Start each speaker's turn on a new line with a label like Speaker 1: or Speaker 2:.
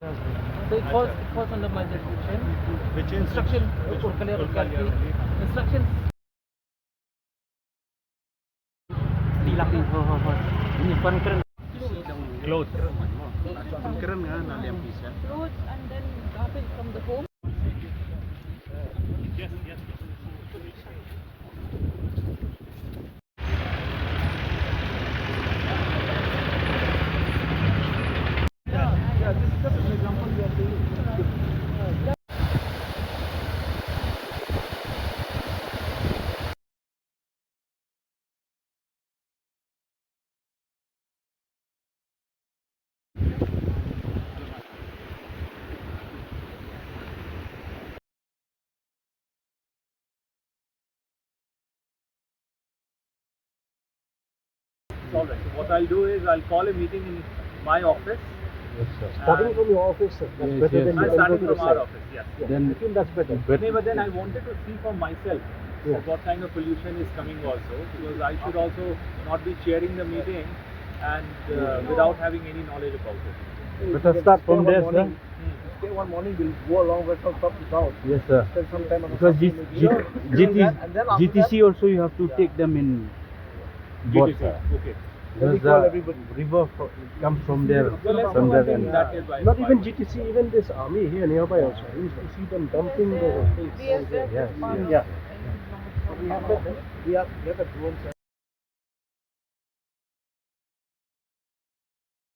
Speaker 1: So it falls under my jurisdiction.
Speaker 2: Which
Speaker 1: Instruction, Urkalia locality. Instructions.
Speaker 2: close.
Speaker 1: Clothes and then garbage from the home.
Speaker 2: Yes, yes.
Speaker 1: Yeah, this is just an example we are saying.
Speaker 2: All right. What I'll do is I'll call a meeting in my office.
Speaker 3: Yes, sir. Starting from your office, sir. That's
Speaker 4: Yes,
Speaker 3: better
Speaker 4: yes.
Speaker 3: than
Speaker 2: I'm
Speaker 3: you can go
Speaker 2: starting
Speaker 3: to the
Speaker 2: from our
Speaker 3: site.
Speaker 2: office, yes.
Speaker 3: Yeah,
Speaker 4: Then-
Speaker 3: I think that's better.
Speaker 2: No, but then I wanted to see for myself
Speaker 3: Yeah.
Speaker 2: what kind of pollution is coming also, because I should also not be chairing the meeting and without having any knowledge about it.
Speaker 4: Let us start from there, sir.
Speaker 3: Stay one morning, we'll go along with some sort it out.
Speaker 4: Yes, sir.
Speaker 3: Spend some time on the
Speaker 4: Because
Speaker 3: something maybe. And then after
Speaker 4: GTC also you have to take them in boat,
Speaker 2: GTC.
Speaker 4: sir.
Speaker 2: Okay.
Speaker 3: Then we
Speaker 4: Because
Speaker 3: call
Speaker 4: the
Speaker 3: everybody.
Speaker 4: river comes from there,
Speaker 2: Well, let's
Speaker 4: from
Speaker 2: do
Speaker 4: there
Speaker 2: one thing,
Speaker 4: and
Speaker 2: that is why.
Speaker 3: Not even GTC, even this army here nearby also. I used to see them dumping the things.
Speaker 1: BSF
Speaker 4: Yes,
Speaker 1: is part
Speaker 4: yes.
Speaker 1: of
Speaker 3: Yeah.
Speaker 1: it.
Speaker 3: We have the drones